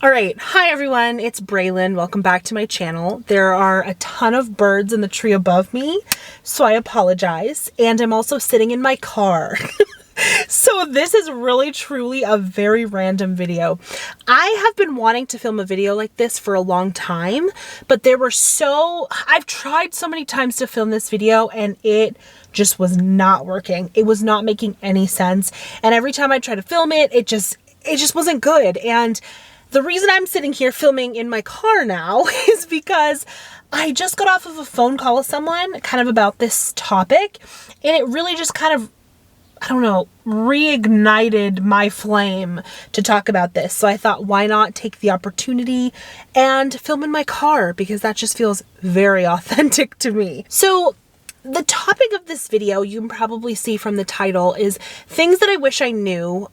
All right, hi everyone, it's Braylon. Welcome back to my channel. There are a ton of birds in the tree above me, so I apologize. And I'm also sitting in my car. So this is really truly a very random video. I have been wanting to film a video like this for a long time, but I've tried so many times to film this video and it just was not working. It was not making any sense. And every time I tried to film it, it just wasn't good. And the reason I'm sitting here filming in my car now is because I just got off of a phone call with someone kind of about this topic, and it really just kind of, I don't know, reignited my flame to talk about this. So I thought, why not take the opportunity and film in my car, because that just feels very authentic to me. So the topic of this video, you can probably see from the title, is things that I wish I knew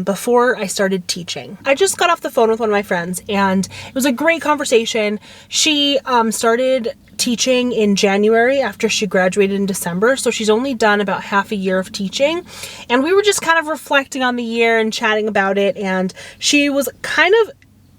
before I started teaching. I just got off the phone with one of my friends and it was a great conversation. She started teaching in January after she graduated in December, so she's only done about half a year of teaching. And we were just kind of reflecting on the year and chatting about it, and she was kind of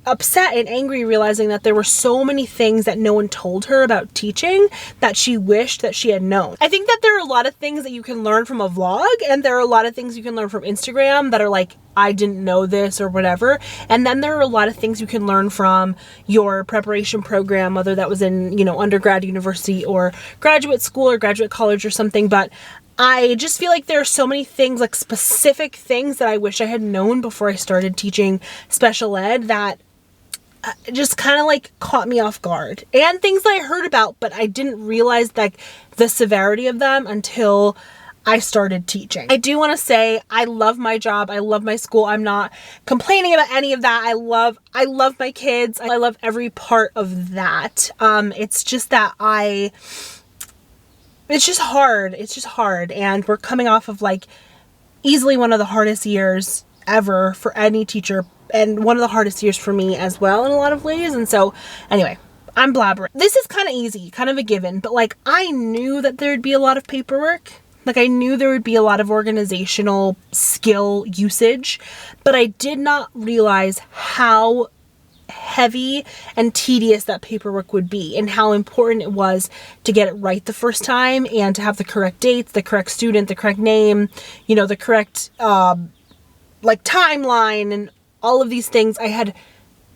upset and angry realizing that there were so many things that no one told her about teaching that she wished that she had known. I think that there are a lot of things that you can learn from a vlog, and there are a lot of things you can learn from Instagram that are like, I didn't know this or whatever. And then there are a lot of things you can learn from your preparation program, whether that was in, undergrad, university, or graduate school or graduate college or something. But I just feel like there are so many things, like specific things that I wish I had known before I started teaching special ed that just kind of like caught me off guard, and things that I heard about, but I didn't realize like the severity of them until I started teaching. I do want to say I love my job. I love my school. I'm not complaining about any of that. I love my kids. I love every part of that. It's just that it's just hard. It's just hard. And we're coming off of like easily one of the hardest years ever for any teacher, and one of the hardest years for me as well in a lot of ways. And so anyway, I'm blabbering. This is kind of easy, kind of a given, but like I knew that there'd be a lot of paperwork. Like I knew there would be a lot of organizational skill usage, but I did not realize how heavy and tedious that paperwork would be, and how important it was to get it right the first time, and to have the correct dates, the correct student, the correct name, the correct like timeline and all of these things. I had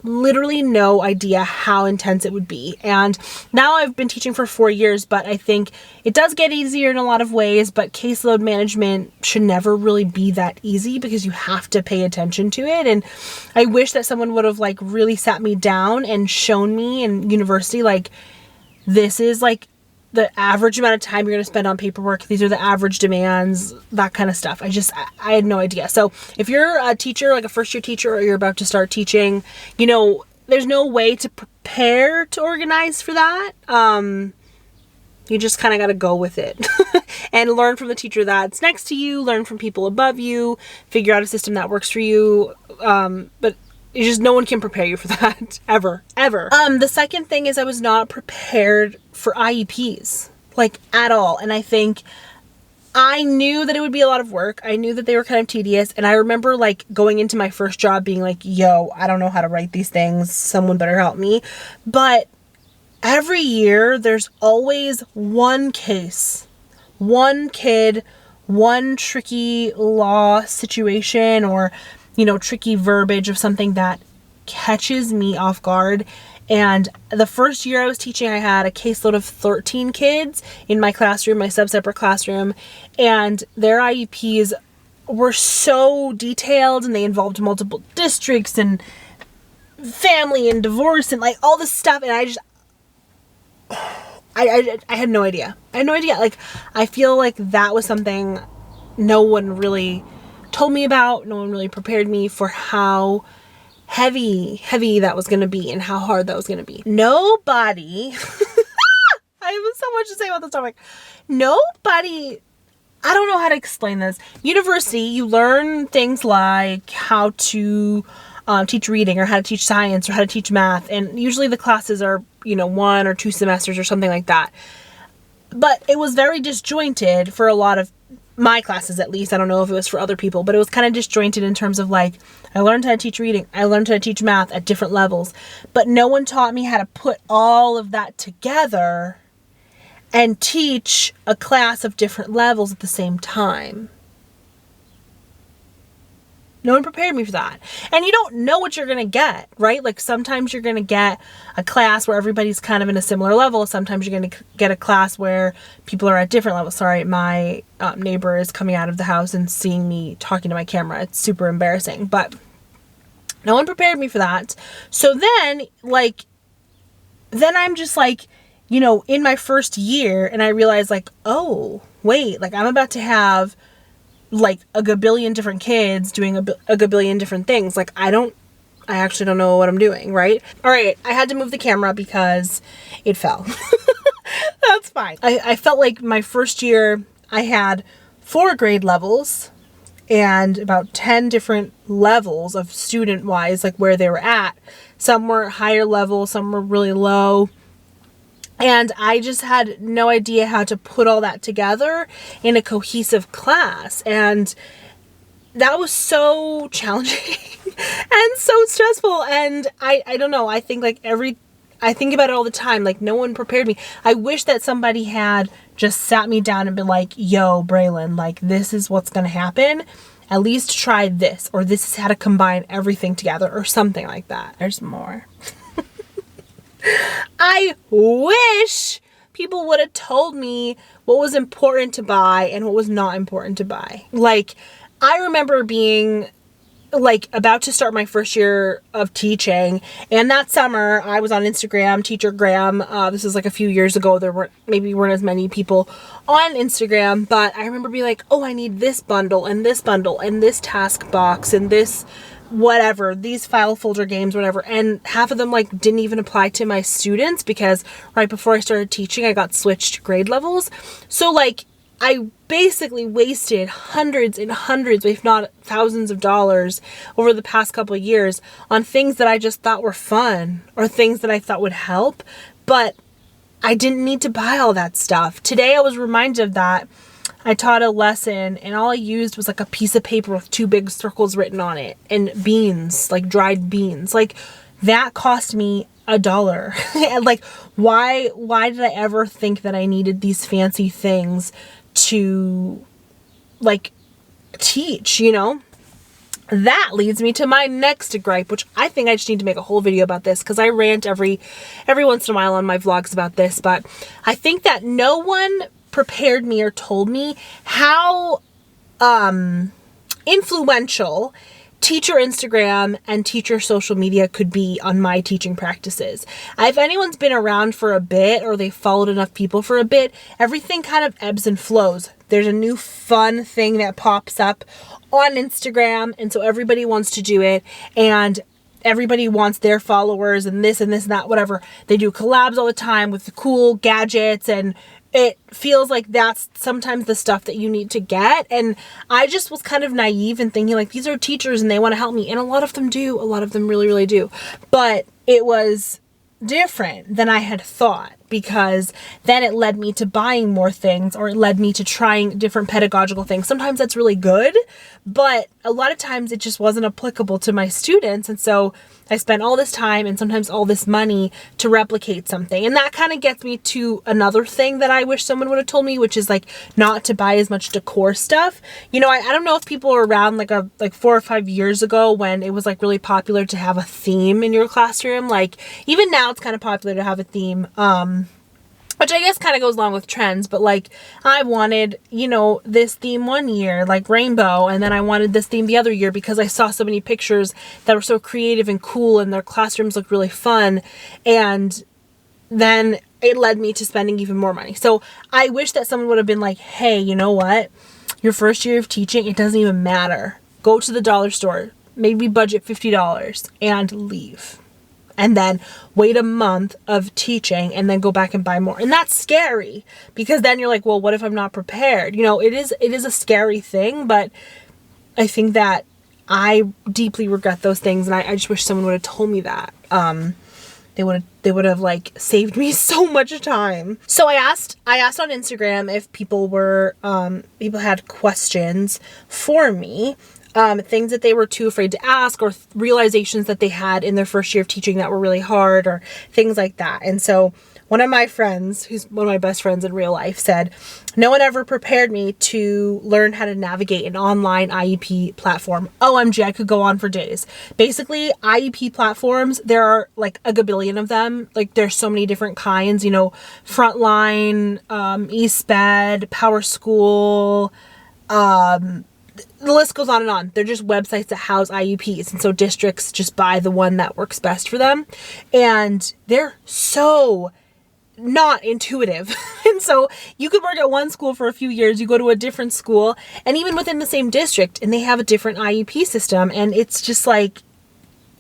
literally no idea how intense it would be. And now I've been teaching for 4 years, but I think it does get easier in a lot of ways, but caseload management should never really be that easy because you have to pay attention to it. And I wish that someone would have like really sat me down and shown me in university, like, this is like the average amount of time you're going to spend on paperwork. These are the average demands, that kind of stuff. I had no idea. So if you're a teacher, like a first year teacher, or you're about to start teaching, there's no way to prepare to organize for that. You just kind of got to go with it and learn from the teacher that's next to you, learn from people above you, figure out a system that works for you. But it's just no one can prepare you for that ever. The second thing is I was not prepared for IEPs, like at all. And I think I knew that it would be a lot of work. I knew that they were kind of tedious. And I remember like going into my first job being like, yo, I don't know how to write these things. Someone better help me. But every year there's always one case, one kid, one tricky law situation, or tricky verbiage of something that catches me off guard. And the first year I was teaching, I had a caseload of 13 kids in my classroom, my sub-separate classroom, and their IEPs were so detailed, and they involved multiple districts and family and divorce and like all this stuff. And I had no idea. I had no idea. Like, I feel like that was something no one really told me about. No one really prepared me for how heavy that was going to be and how hard that was going to be. Nobody, I have so much to say about this topic. Nobody, I don't know how to explain this. University, you learn things like how to teach reading, or how to teach science, or how to teach math. And usually the classes are, 1 or 2 semesters or something like that. But it was very disjointed for a lot of my classes at least. I don't know if it was for other people, but it was kind of disjointed in terms of like, I learned how to teach reading, I learned how to teach math at different levels, but no one taught me how to put all of that together and teach a class of different levels at the same time. No one prepared me for that. And you don't know what you're going to get, right? Like sometimes you're going to get a class where everybody's kind of in a similar level. Sometimes you're going to get a class where people are at different levels. Sorry, my neighbor is coming out of the house and seeing me talking to my camera. It's super embarrassing, but no one prepared me for that. So then I'm just like, you know, in my first year, and I realized like, oh, wait, like I'm about to have like a gabillion different kids doing a gabillion different things. Like I actually don't know what I'm doing, right? All right, I had to move the camera because it fell. That's fine. I felt like my first year I had 4 grade levels and about 10 different levels of student-wise, like where they were at. Some were higher level, some were really low. And I just had no idea how to put all that together in a cohesive class. And that was so challenging and so stressful. And I don't know, I think I think about it all the time. Like no one prepared me. I wish that somebody had just sat me down and been like, yo, Braylon, like this is what's going to happen. At least try this, or this is how to combine everything together or something like that. There's more. I wish people would have told me what was important to buy and what was not important to buy. Like, I remember being like about to start my first year of teaching, and that summer I was on Instagram, Teacher Graham. This is like a few years ago. There weren't as many people on Instagram, but I remember being like, oh, I need this bundle and this bundle and this task box and this whatever, these file folder games, whatever. And half of them like didn't even apply to my students because right before I started teaching, I got switched grade levels. So like I basically wasted hundreds and hundreds, if not thousands of dollars over the past couple of years on things that I just thought were fun or things that I thought would help, but I didn't need to buy all that stuff. Today I was reminded of that. I taught a lesson and all I used was like a piece of paper with 2 big circles written on it and beans, like dried beans. Like that cost me $1. And like, why did I ever think that I needed these fancy things to like teach, you know? That leads me to my next gripe, which I think I just need to make a whole video about this because I rant every once in a while on my vlogs about this, but I think that no one prepared me or told me how influential teacher Instagram and teacher social media could be on my teaching practices. If anyone's been around for a bit or they followed enough people for a bit, everything kind of ebbs and flows. There's a new fun thing that pops up on Instagram, and so everybody wants to do it, and everybody wants their followers and this and that, whatever. They do collabs all the time with the cool gadgets, and it feels like that's sometimes the stuff that you need to get. And I just was kind of naive and thinking like, these are teachers and they want to help me. And a lot of them do. A lot of them really, really do. But it was different than I had thought, because then it led me to buying more things, or it led me to trying different pedagogical things. Sometimes that's really good, but a lot of times it just wasn't applicable to my students. And so I spent all this time and sometimes all this money to replicate something. And that kind of gets me to another thing that I wish someone would have told me, which is like not to buy as much decor stuff. You know, I don't know if people were around like 4 or 5 years ago when it was like really popular to have a theme in your classroom. Like even now it's kind of popular to have a theme. Which I guess kind of goes along with trends, but like I wanted, you know, this theme one year, like rainbow, and then I wanted this theme the other year because I saw so many pictures that were so creative and cool and their classrooms looked really fun, and then it led me to spending even more money. So I wish that someone would have been like, hey, you know what? Your first year of teaching, it doesn't even matter. Go to the dollar store, maybe budget $50 and leave. And then wait a month of teaching and then go back and buy more. And that's scary because then you're like, well, what if I'm not prepared? You know, it is a scary thing, but I think that I deeply regret those things. And I just wish someone would have told me that. they would have like saved me so much time. So I asked on Instagram if people had questions for me, things that they were too afraid to ask, or realizations that they had in their first year of teaching that were really hard, or things like that. And so one of my friends, who's one of my best friends in real life, said, no one ever prepared me to learn how to navigate an online IEP platform. OMG, I could go on for days. Basically, IEP platforms, there are like a gabillion of them. Like there's so many different kinds, Frontline, eSped, Power School, the list goes on and on. They're just websites that house IEPs. And so districts just buy the one that works best for them. And they're so not intuitive. And so you could work at one school for a few years, you go to a different school, and even within the same district, and they have a different IEP system. And it's just like,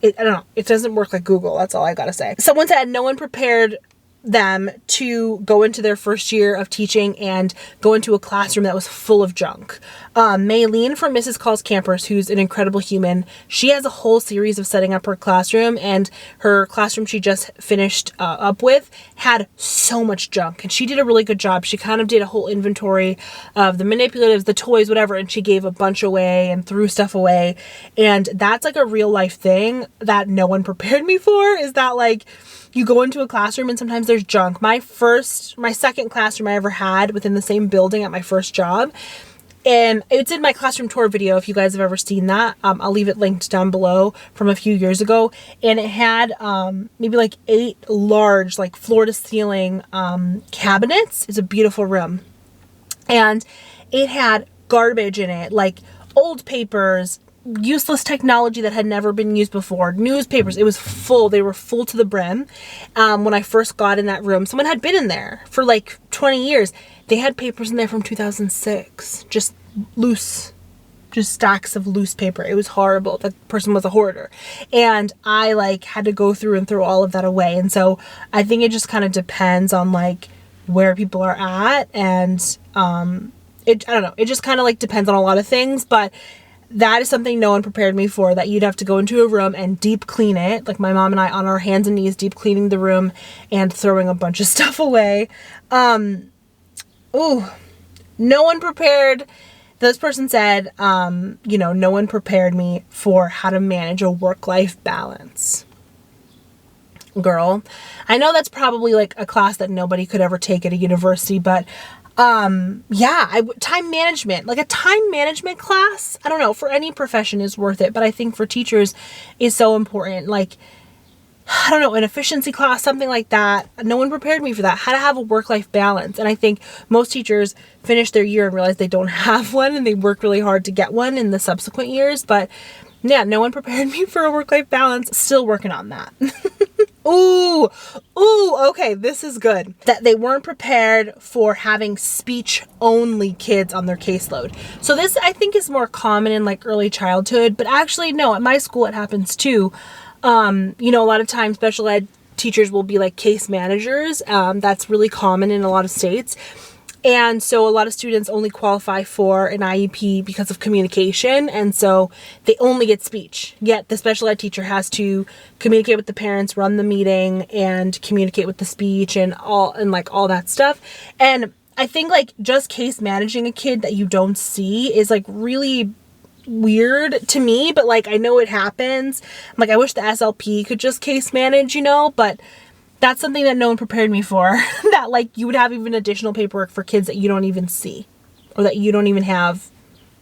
I don't know. It doesn't work like Google. That's all I gotta say. Someone said no one prepared them to go into their first year of teaching and go into a classroom that was full of junk. Maylene from Mrs. Calls Campers, who's an incredible human, she has a whole series of setting up her classroom, and her classroom she just finished up with had so much junk, and she did a really good job. She kind of did a whole inventory of the manipulatives, the toys, whatever, and she gave a bunch away and threw stuff away. And that's like a real life thing that no one prepared me for, is that like you go into a classroom and sometimes there's junk. My second classroom I ever had within the same building at my first job, and it's in my classroom tour video if you guys have ever seen that. I'll leave it linked down below, from a few years ago. And it had maybe like 8 large, like floor to ceiling cabinets. It's a beautiful room. And it had garbage in it, like old papers, useless technology that had never been used before, newspapers. It was full. They were full to the brim. When I first got in that room, someone had been in there for like 20 years. They had papers in there from 2006, just loose, just stacks of loose paper. It was horrible. That person was a hoarder. And I like had to go through and throw all of that away. And so I think it just kind of depends on like where people are at. And I don't know. It just kind of like depends on a lot of things, but that is something no one prepared me for, that you'd have to go into a room and deep clean it. Like my mom and I on our hands and knees, deep cleaning the room and throwing a bunch of stuff away. No one prepared, this person said, no one prepared me for how to manage a work-life balance. Girl, I know that's probably like a class that nobody could ever take at a university, but time management, like a time management class, I don't know, for any profession is worth it, but I think for teachers is so important. Like, I don't know, an efficiency class, something like that. No one prepared me for that. How to have a work-life balance. And I think most teachers finish their year and realize they don't have one, and they work really hard to get one in the subsequent years. But yeah, no one prepared me for a work-life balance. Still working on that. Ooh, okay, this is good. That they weren't prepared for having speech-only kids on their caseload. So this, I think, is more common in like early childhood, but actually, no, at my school it happens too. A lot of times special ed teachers will be like case managers. That's really common in a lot of states. And so a lot of students only qualify for an IEP because of communication. And so they only get speech. Yet the special ed teacher has to communicate with the parents, run the meeting, and communicate with the speech and all that stuff. And I think like just case managing a kid that you don't see is like really weird to me, but like I know it happens. I'm like, I wish the SLP could just case manage, but that's something that no one prepared me for. That like you would have even additional paperwork for kids that you don't even see, or that you don't even have,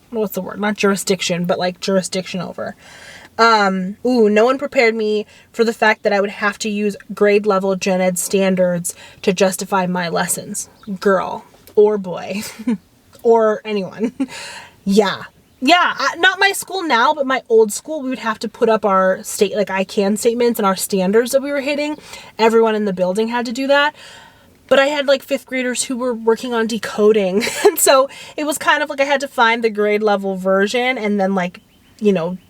what's the word? Not jurisdiction, but like jurisdiction over. No one prepared me for the fact that I would have to use grade level gen ed standards to justify my lessons. Girl or boy or anyone. Yeah, not my school now, but my old school, we would have to put up our I can statements and our standards that we were hitting. Everyone in the building had to do that. But I had like 5th graders who were working on decoding. And so it was kind of like I had to find the grade level version and then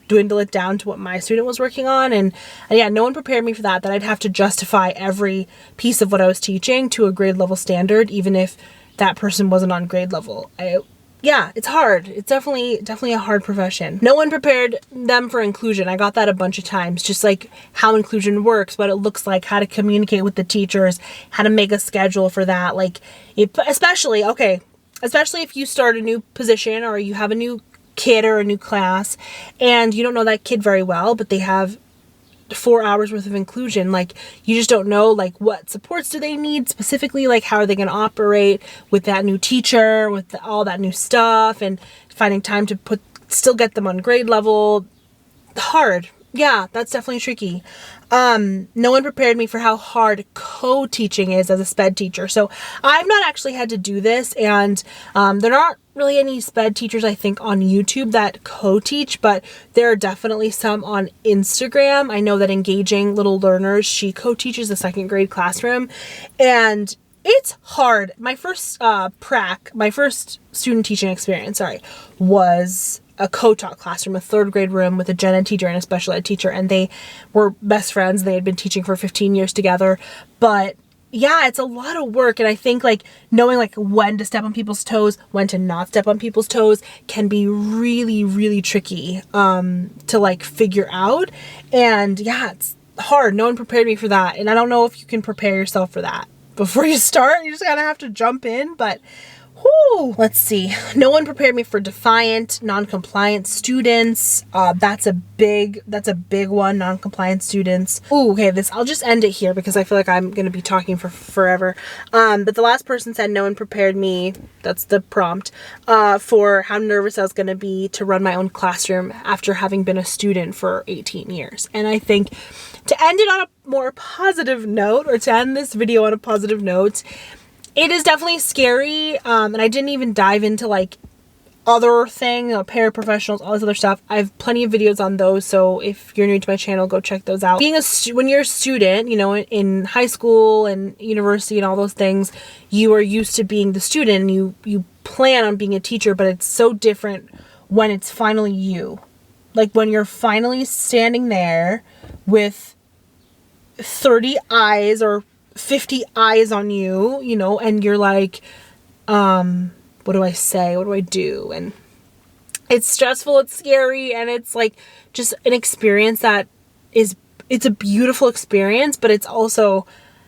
dwindle it down to what my student was working on. And yeah, no one prepared me for that I'd have to justify every piece of what I was teaching to a grade level standard, even if that person wasn't on grade level. yeah, it's hard. It's definitely a hard profession. No one prepared them for inclusion. I got that a bunch of times, just like how inclusion works, what it looks like, how to communicate with the teachers, how to make a schedule for that. Like, especially if you start a new position or you have a new kid or a new class and you don't know that kid very well, but they have 4 hours worth of inclusion. Like, you just don't know, like, what supports do they need specifically, like how are they going to operate with that new teacher, with all that new stuff, and finding time to still get them on grade level. Hard. Yeah, that's definitely tricky. No one prepared me for how hard co-teaching is as a sped teacher. So I've not actually had to do this, and there are not really any sped teachers, I think, on YouTube that co-teach, but there are definitely some on Instagram. I know that Engaging Little Learners, she co-teaches the 2nd grade classroom, and it's hard. My first student teaching experience, was a co-taught classroom, a 3rd grade room with a gen ed teacher and a special ed teacher, and they were best friends. They had been teaching for 15 years together. But yeah, it's a lot of work, and I think like knowing like when to step on people's toes, when to not step on people's toes can be really, really tricky to like figure out. And yeah, it's hard. No one prepared me for that, and I don't know if you can prepare yourself for that before you start. You just kind of have to jump in, but whoo, let's see. No one prepared me for defiant, non-compliant students. That's a big one, non-compliant students. Ooh, okay, I'll just end it here because I feel like I'm going to be talking for forever. But the last person said no one prepared me, that's the prompt, for how nervous I was going to be to run my own classroom after having been a student for 18 years. And I think to end it on a more positive note, or to end this video on a positive note, it is definitely scary, and I didn't even dive into like other things, paraprofessionals, all this other stuff. I have plenty of videos on those, so if you're new to my channel, go check those out. When you're a student, you know, in high school and university and all those things, you are used to being the student, and you plan on being a teacher, but it's so different when it's finally you. Like when you're finally standing there with 30 eyes or 50 eyes on you, you know, and you're like, what do I say? What do I do? And it's stressful, it's scary, and it's like just an experience that it's a beautiful experience, but it's also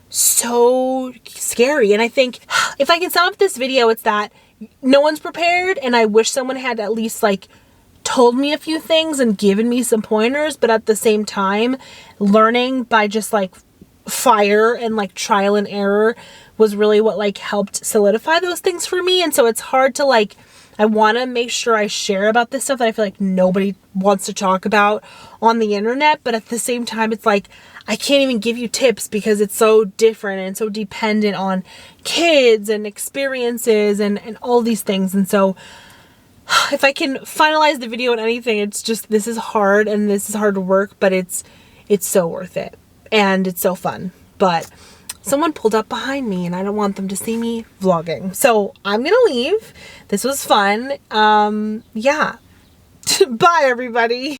so scary. And I think if I can sum up this video, it's that no one's prepared, and I wish someone had at least like told me a few things and given me some pointers, but at the same time, learning by just like fire and like trial and error was really what like helped solidify those things for me. And so it's hard to like, I want to make sure I share about this stuff that I feel like nobody wants to talk about on the internet, but at the same time it's like I can't even give you tips because it's so different and so dependent on kids and experiences and all these things. And so if I can finalize the video on anything, it's just, this is hard and this is hard work, but it's so worth it. And it's so fun. But someone pulled up behind me and I don't want them to see me vlogging. So I'm gonna leave. This was fun. Yeah. Bye, everybody.